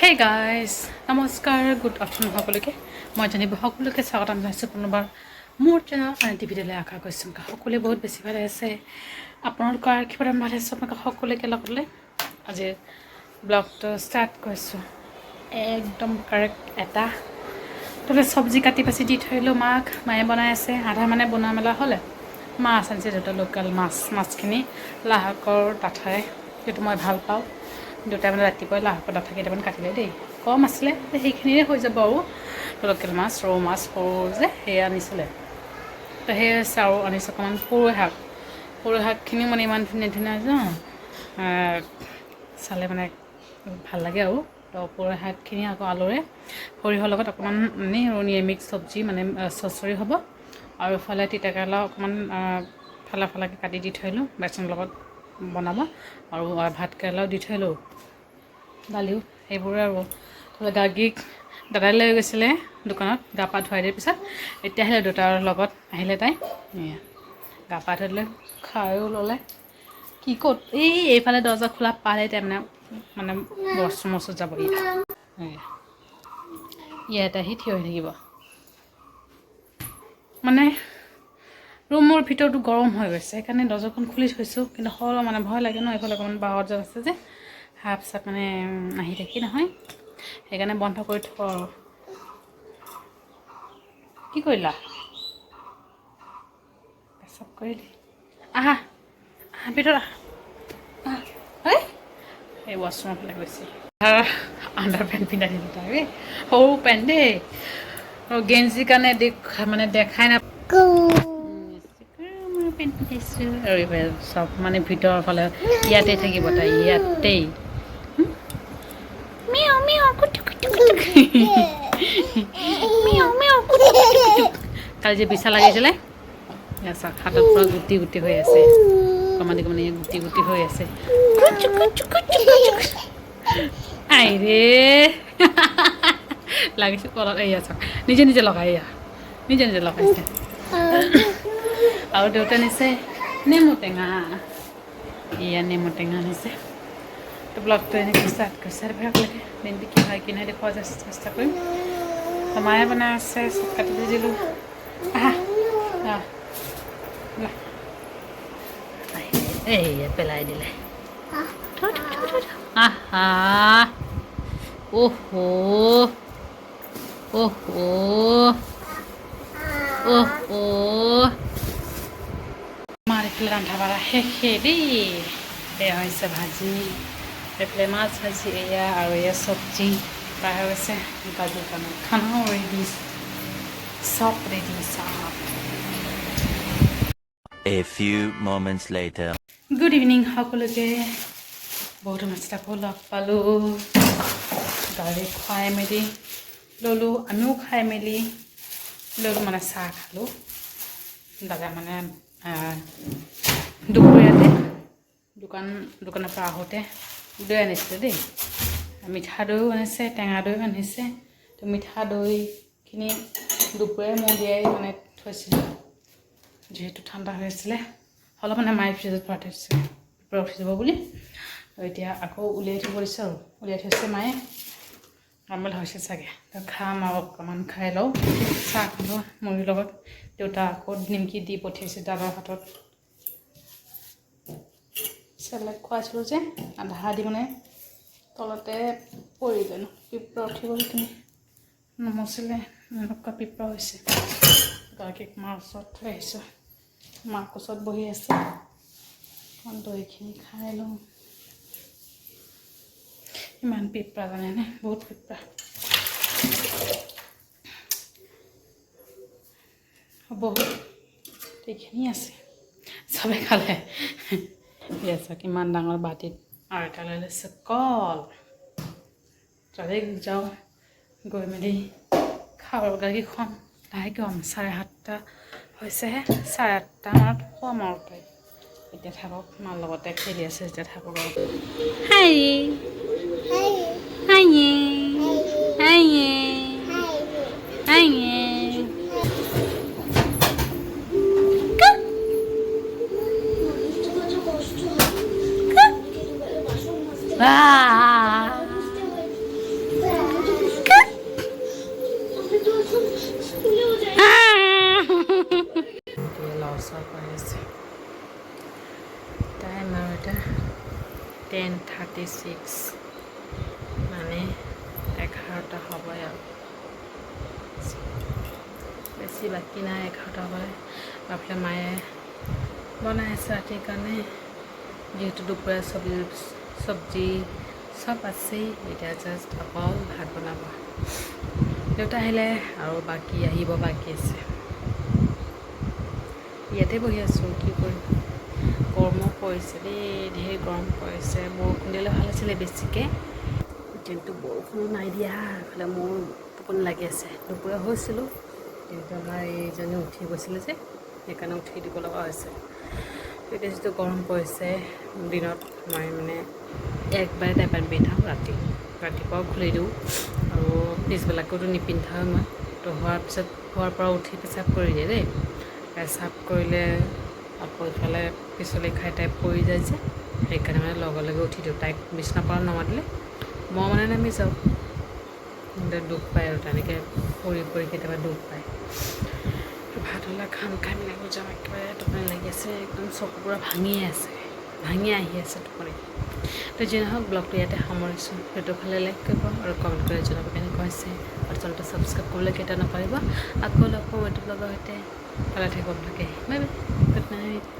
Hey guys, নমস্কাৰ good afternoon সকলোকে মই জানিব সকলোকে স্বাগতম জনাইছোঁ পুনৰবাৰ মোৰ চেনেল ফানি ভিডিঅ'লৈ আশা কৰিছোঁ সকলোৱে বহুত বেছি ভালে আছে আপোনালোকৰ আশীৰ্বাদ ভালে আছে আপোনালোক সকলোকে লগতে আজি ব্লগটো ষ্টাৰ্ট কৰিছোঁ একদম কাৰেক্ট এটা তলে চব্জি কাটি পাচি দি থৈলো মায়ে বনাই আছে আধা মানে বনোৱা মেলা হ'লে মাছ আনিছে দুটা লোকেল মাছখিনি লাহকৰ ডাঠাই সেইটো মই ভাল পাওঁ দুটা মানে ৰাতিপুৱাই লাহকৰ ডাঠা কেইটামান কাটিলে দেই কম আছিলে সেইখিনিৰে হৈ যাব আৰু লোকেল মাছ ৰৌ মাছ সৰু যে সেয়া আনিছিলে তো সেই চাউল আনিছোঁ অকণমান সৰু শাকখিনিও মানে ইমান ধুনীয়া ধুনীয়া ন চালে মানে ভাল লাগে আৰু তো সৰু শাকখিনি আকৌ আলুৰে সৰিয়হৰ লগত অকণমান নিৰামিষ চব্জি মানে চচৰি হ'ব আৰু ইফালে তিতাকেৰেলা অকণমান ফালাকৈ কাটি দি থৈলোঁ বেচনৰ লগত বনাব আৰু ভাত কেৰেলাও দি থৈলোঁ দালিও সেইবোৰে আৰু গাৰ্গীক দাদাই লৈ গৈছিলে দোকানত গা পা ধুৱাই দিয়াৰ পিছত এতিয়া আহিলে দেউতাৰ লগত আহিলে তাই গা পা ধুই দিলে খায়ো ল'লে কি ক'ত এইফালে দৰ্জা খোলা পালে তাই মানে বস্তু যাব ইয়াত আহি থিয় হৈ থাকিব মানে ৰুমৰ ভিতৰতো গৰম হৈ গৈছে সেইকাৰণে দৰ্জাখন খুলি থৈছোঁ কিন্তু সৰু মানে ভয় লাগে ন এইফালে অকণমান বাহত যে আছে যে সাপ চাপ মানে আহি থাকি নহয় সেইকাৰণে বন্ধ কৰি থওঁ আৰু কি কৰিলা পেচাব কৰিলি আহা ভিতৰত আহা এই ৱাছৰুমৰ ফালে গৈছে আণ্ডাৰ পেণ্ট পিন্ধাই দিলোঁ তাই সৰু পেণ্ট দেই গেঞ্জিৰ কাৰণে মানে দেখাই না পেণ্ট পিন্ধাইছোঁ আৰু এইফালে চব মানে ভিতৰৰ ফালে ইয়াতেই থাকিব তাই ইয়াতেই কালি যে বিচা লাগিছিলে হাতত পৰা গুটি গুটি হৈ আছে অকণমান গুটি গুটি হৈ আছে আইৰে লাগিছে কলত এয়া চাওক নিজে নিজে লগাই নিজে লগাইছে আৰু দেউতা নিছে নেমু টেঙা নেমু টেঙা নিছে তো ব্লগটো এনেকৈ ষ্টাৰ্ট কৰিছে আৰু ভাগ লাগে দিনটো কি হয় কি নহয় দেখুওৱা চেষ্টা কৰিম মায়ে বনাই আছে চব কাটি দি দিলোঁ এই পেলাই দিলে মাৰ এইফালে ৰন্ধা বঢ়া শেষে দেই এয়া হৈছে ভাজি এইফালে মাছ ভাজি এয়া আৰু এয়া চব্জি প্ৰায় হৈছে গাজৰ কাৰণে খানাও ৰেডি চব ৰেডি চব A few moments later. Good evening সকলোকে বহুতো মাছটাকো লগ পালোঁ গাড়ী খুৱাই মেলি ল'লোঁ আমিও খাই মেলি ল'লোঁ মানে চাহ খালোঁ দাদা মানে দুপৰীয়াতে দোকানৰ পৰা আহোঁতে দৈ আনিছিলে দেই মিঠা দৈও আনিছে টেঙা দৈও আনিছে তো মিঠা দৈখিনি দুপৰীয়াই মই দিয়াই মানে থৈছিলোঁ যিহেতু ঠাণ্ডা হৈ আছিলে অলপ মানে মায়ে ফ্ৰিজত ভৰাই থৈছে উঠি যাব বুলি এতিয়া আকৌ উলিয়াই থ'ব দিছে আৰু উলিয়াই থৈছে মায়ে নৰ্মেল হৈছে চাগে তো খাম আৰু অকণমান খাই লওঁ চাহ খালোঁ মুড়িৰ লগত দেউতা আকৌ নিমকি দি পঠিয়াইছে দাদাৰ হাতত চেলেক খুৱাইছিলোঁ যে আধা দি মানে তলতে পৰিলে ন পিঁপৰা উঠি গ'ল সেইখিনি নমচিলে এনেকুৱা পিঁপৰা হৈছে গাৰ্গীক মাৰ ওচৰত থৈ আহিছোঁ মাক ওচৰত বহি আছে অকণমান দৈখিনি খাই লওঁ ইমান পিঁপৰা জানেনে বহুত পিঁপৰা বহুত এইখিনি আছে চবে খালে চাওক ইমান ডাঙৰ বাটিত আৰু এটা লৈ লৈছে কল তাতে যাওঁ গৈ মেলি খাওঁ গাখীৰ খুৱাম লাহেকৈ খুৱাম 7:30 হৈছেহে 8:30 মানত খুৱাম আৰু তাই এতিয়া থাকক মাৰ লগতে খেলি আছে এতিয়া থাকক আৰু হাই 10:36 মানে 11টা হ'বই আৰু বেছি বাকী নাই 11টা হ'বলে বাফলে মায়ে বনাই আছে ৰাতিৰ কাৰণে যিহেতু দুপৰীয়া চব্জি চব আছেই এতিয়া জাষ্ট অকল ভাত বনাব দেউতা আহিলে আৰু বাকী আহিব বাকী আছে ইয়াতে বহি আছোঁ কি কৰিম গৰমো পৰিছে দেই ঢেৰ গৰম পৰিছে বৰষুণ দিলে ভাল আছিলে বেছিকৈ কিন্তু বৰষুণো নাই দিয়া এইফালে মোৰ টোপনি লাগি আছে দুপৰীয়া হৈছিলোঁ কিন্তু আমাৰ এইজনী উঠি গৈছিলে যে সেইকাৰণে উঠি দিব লগা হৈছে এতিয়া যিটো গৰম পৰিছে দিনত মই মানে একবাৰে টাইপাত পিন্ধাওঁ ৰাতিপুৱাও খুলি দিওঁ আৰু পিছবেলাকতো নিপিন্ধাওঁ মই তো হোৱাৰ পৰা উঠি পেচাব কৰি দিয়ে দেই পেচাব কৰিলে আকৌ ইফালে পিছলি খাই টাইপ পৰি যায় যে সেইকাৰণে মানে লগে লগে উঠি দিওঁ তাইক বিচনাৰ পৰা নমাতিলে মই মানে নামি যাওঁ দুখ পায় আৰু তেনেকৈ পৰি কেতিয়াবা দুখ পায় ভাত হ'লে খাই মেলি যাওঁ একেবাৰে টোপনি লাগি আছে একদম চকু পূৰা ভাঙি আহি আছে টোপনি তো যি নহওক ব্লগটো ইয়াতে সামৰিছোঁ সেইটো ফালে লাইক কৰিব আৰু কমেণ্ট কৰি জনাব কেনেকুৱা হৈছে আৰু চেনেলটো ছাবস্ক্ৰাইব কৰিবলৈ কেতিয়া নকৰিব আকৌ লগ পাম এইটো ব্লগৰ সৈতে ভালে থাকিব লাগে বাই বাই গুড নাইট